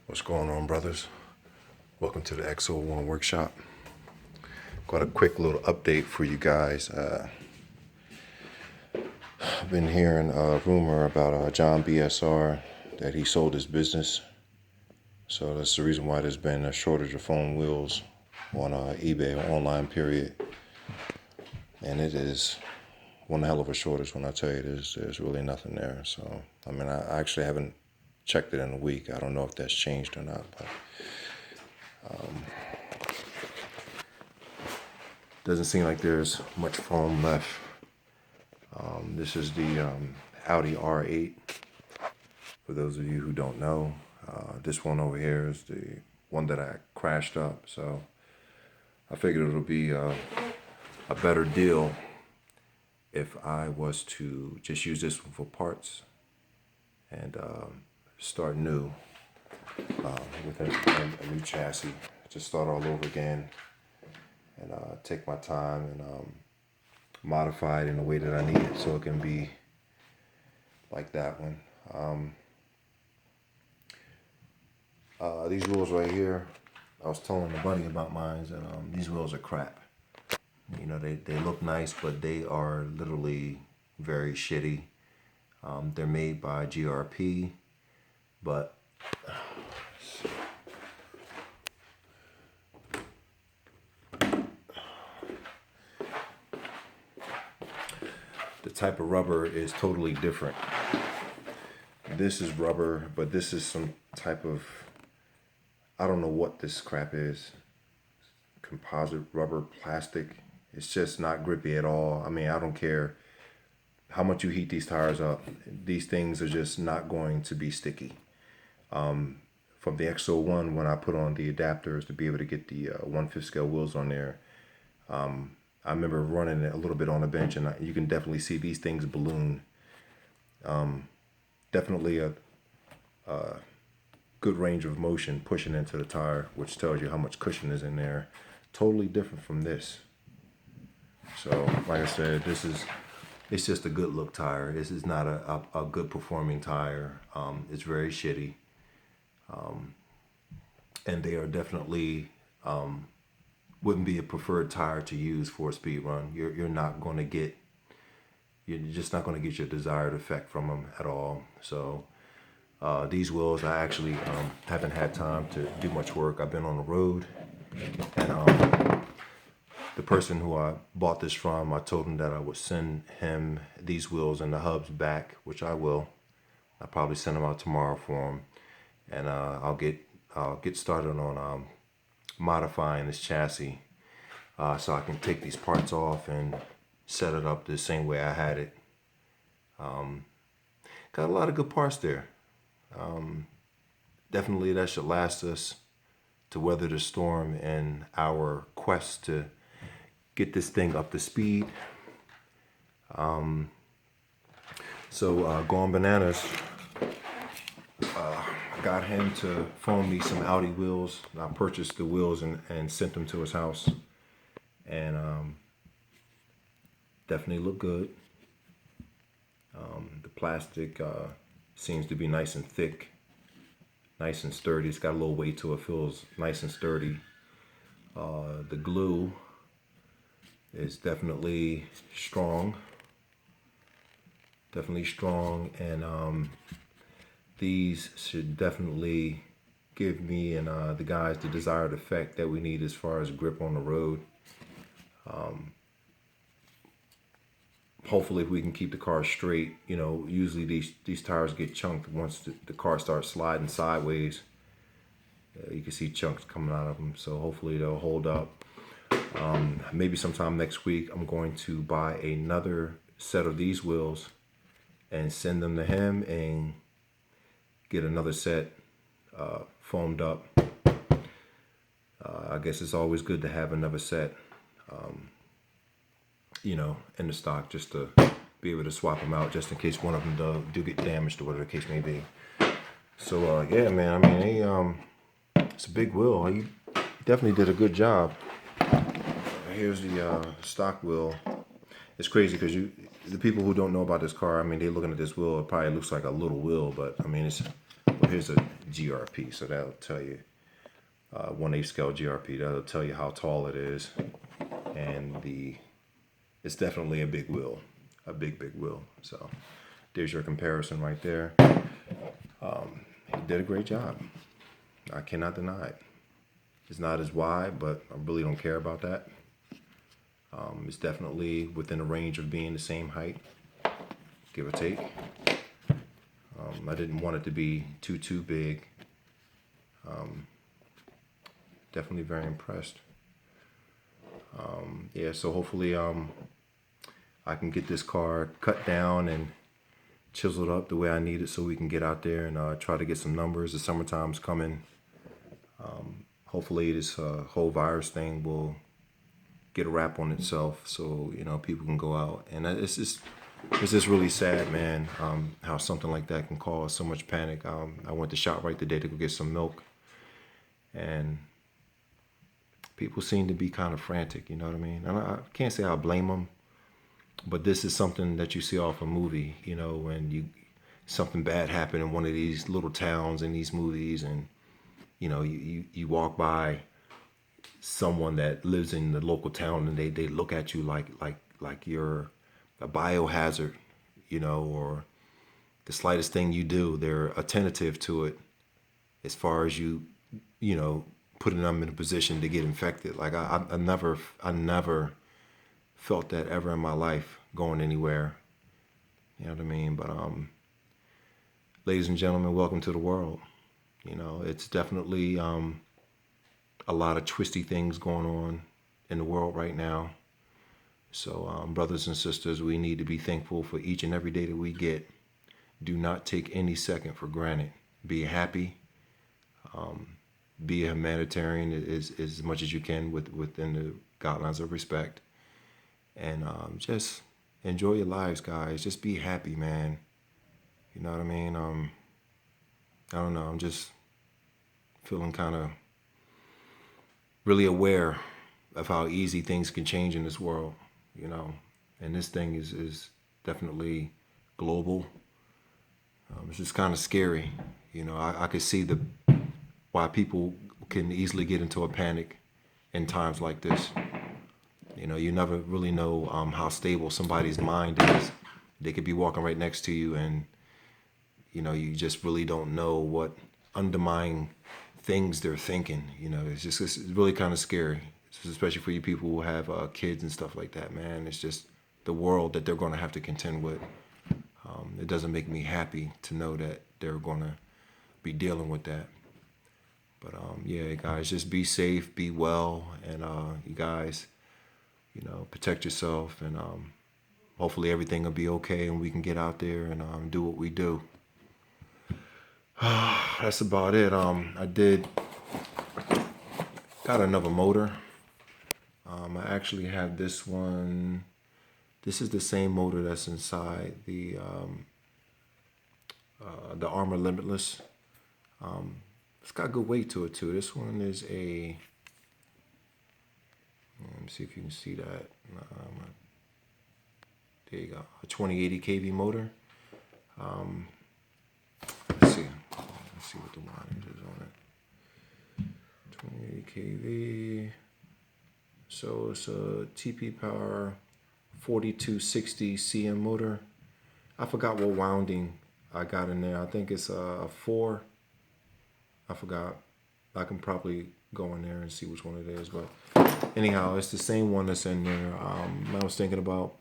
What's going on, brothers? Welcome to the XO1 workshop. Got a quick little update for you guys. I've been hearing a rumor about John BSR that he sold his business. So that's the reason why there's been a shortage of foam wheels on eBay or online period. And it is one hell of a shortage when I tell you there's really nothing there. So, I mean, I actually haven't checked it in a week. I don't know if that's changed or not, but doesn't seem like there's much foam left. This is the Audi R8. For those of you who don't know, this one over here is the one that I crashed up. So I figured it'll be a better deal if I was to just use this one for parts and start new with a new chassis. Just start all over again and take my time and modify it in the way that I need it so it can be like that one. These wheels right here, I was telling the buddy about mine, and these wheels are crap. You know, they look nice, but they are literally very shitty. They're made by GRP, but the type of rubber is totally different. This is rubber, but this is some type of, I don't know what this crap is. Composite rubber, plastic. It's just not grippy at all. I mean, I don't care how much you heat these tires up. These things are just not going to be sticky. From the XO1, when I put on the adapters to be able to get the 1/5 scale wheels on there, I remember running it a little bit on the bench, and you can definitely see these things balloon. Definitely a good range of motion pushing into the tire, which tells you how much cushion is in there. Totally different from this. So, like I said, it's just a good look tire. This is not a good performing tire. It's very shitty. And they are definitely wouldn't be a preferred tire to use for a speed run. You're just not going to get your desired effect from them at all. So these wheels, I actually haven't had time to do much work. I've been on the road, and the person who I bought this from, I told him that I would send him these wheels and the hubs back, which I will. I'll probably send them out tomorrow for him, and I'll get started on modifying this chassis so I can take these parts off and set it up the same way I had it. Got a lot of good parts there. Definitely that should last us to weather the storm in our quest to get this thing up to speed. So going bananas, I got him to phone me some Audi wheels. I purchased the wheels and sent them to his house, and definitely look good. The plastic seems to be nice and thick, nice and sturdy. It's got a little weight to it, feels nice and sturdy. The glue is definitely strong, and these should definitely give me and the guys the desired effect that we need as far as grip on the road. Hopefully, if we can keep the car straight, you know, usually these tires get chunked once the car starts sliding sideways. You can see chunks coming out of them, so hopefully they'll hold up. Maybe sometime next week, I'm going to buy another set of these wheels and send them to him and get another set foamed up. I guess it's always good to have another set, you know, in the stock, just to be able to swap them out just in case one of them do get damaged or whatever the case may be. So yeah, man, I mean, it's a big wheel. He definitely did a good job. Here's the stock wheel. It's crazy because the people who don't know about this car, I mean, they're looking at this wheel, it probably looks like a little wheel, but I mean, here's GRP. So that'll tell you 1/8 scale GRP. That'll tell you how tall it is, and it's definitely a big wheel, a big wheel. So there's your comparison right there. He did a great job. I cannot deny it. It's not as wide, but I really don't care about that. It's definitely within the range of being the same height, give or take. I didn't want it to be too big. Definitely very impressed. Yeah, so hopefully I can get this car cut down and chiseled up the way I need it so we can get out there and try to get some numbers. The summertime's coming. Hopefully this whole virus thing will get a wrap on itself, so people can go out. And it's just really sad, man, how something like that can cause so much panic. I went to ShopRite today to go get some milk, and people seem to be kind of frantic, you know what I mean? And I can't say I blame them, but this is something that you see off a movie, when something bad happened in one of these little towns in these movies, and you walk by someone that lives in the local town, and they look at you like you're a biohazard, or the slightest thing you do, they're attentive to it as far as you putting them in a position to get infected. Like I never felt that ever in my life going anywhere. You know what I mean? But ladies and gentlemen, welcome to the world. It's definitely a lot of twisty things going on in the world right now. So brothers and sisters, we need to be thankful for each and every day that we get. Do not take any second for granted. Be happy. Be a humanitarian as much as you can within the guidelines of respect. And just enjoy your lives, guys. Just be happy, man. You know what I mean? I don't know. I'm just feeling kind of really aware of how easy things can change in this world, And this thing is definitely global. It's just kind of scary. I could see why people can easily get into a panic in times like this. You never really know how stable somebody's mind is. They could be walking right next to you, and you just really don't know what underlying things they're thinking. It's really kind of scary, especially for you people who have kids and stuff like that, man. It's just the world that they're going to have to contend with. It doesn't make me happy to know that they're going to be dealing with that. But yeah, guys, just be safe, be well, and you guys, protect yourself, and hopefully everything will be okay, and we can get out there and do what we do. That's about it. I got another motor. I actually have this one. This is the same motor that's inside the Armor Limitless. It's got good weight to it too. This one is let me see if you can see that. There you go, a 2080 kV motor. Let's see what the wattage is on it. 2080 kV. So it's a TP Power 4260 CM motor. I forgot what wounding I got in there. I think it's a 4. I forgot. I can probably go in there and see which one it is. But anyhow, it's the same one that's in there. I was thinking about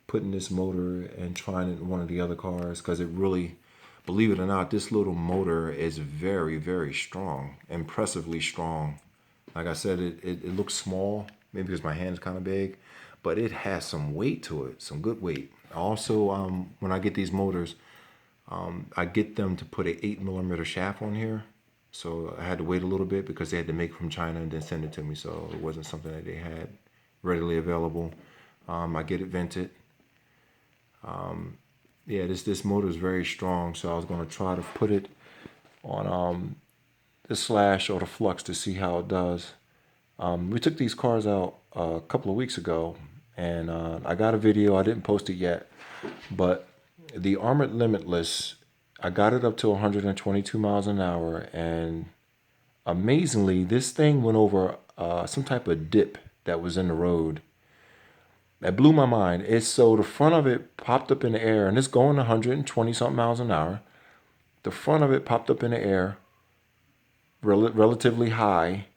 putting this motor and trying it in one of the other cars, because it really, believe it or not, this little motor is very, very strong, impressively strong. Like I said, it looks small, maybe because my hand's kind of big, but it has some weight to it, some good weight. Also, when I get these motors, I get them to put an 8mm shaft on here. So I had to wait a little bit because they had to make it from China and then send it to me. So it wasn't something that they had readily available. I get it vented. Yeah, this motor is very strong. So I was going to try to put it on the Slash or the Flux to see how it does. We took these cars out a couple of weeks ago, and I got a video. I didn't post it yet, but the Armored Limitless, I got it up to 122 miles an hour, and amazingly, this thing went over some type of dip that was in the road. That blew my mind. It's so the front of it popped up in the air, and it's going 120 something miles an hour. The front of it popped up in the air, relatively high,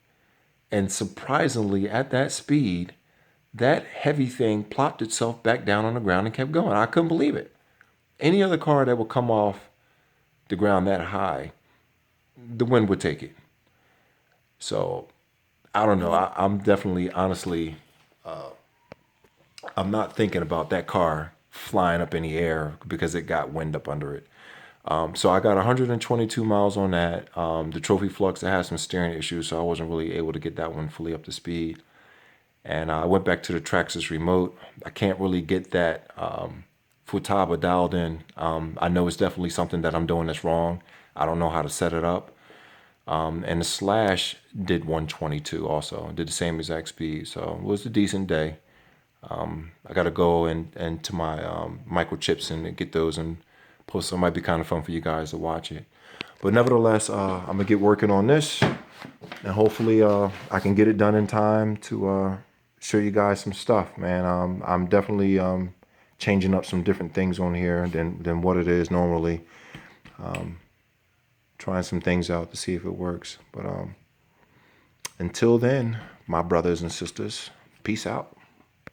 and surprisingly, at that speed, that heavy thing plopped itself back down on the ground and kept going. I couldn't believe it. Any other car that would come off the ground that high, the wind would take it. So I don't know. I'm definitely, honestly, I'm not thinking about that car flying up in the air because it got wind up under it. So I got 122 miles on that. The Trophy Flux, I had some steering issues, so I wasn't really able to get that one fully up to speed. And I went back to the Traxxas remote. I can't really get that Futaba dialed in. I know it's definitely something that I'm doing that's wrong. I don't know how to set it up. And the Slash did 122 also, did the same exact speed. So it was a decent day. I got to go and to my microchips and get those and post. It might be kind of fun for you guys to watch it. But nevertheless, I'm going to get working on this. And hopefully I can get it done in time to show you guys some stuff, man. I'm definitely changing up some different things on here than what it is normally. Trying some things out to see if it works. But until then, my brothers and sisters, peace out.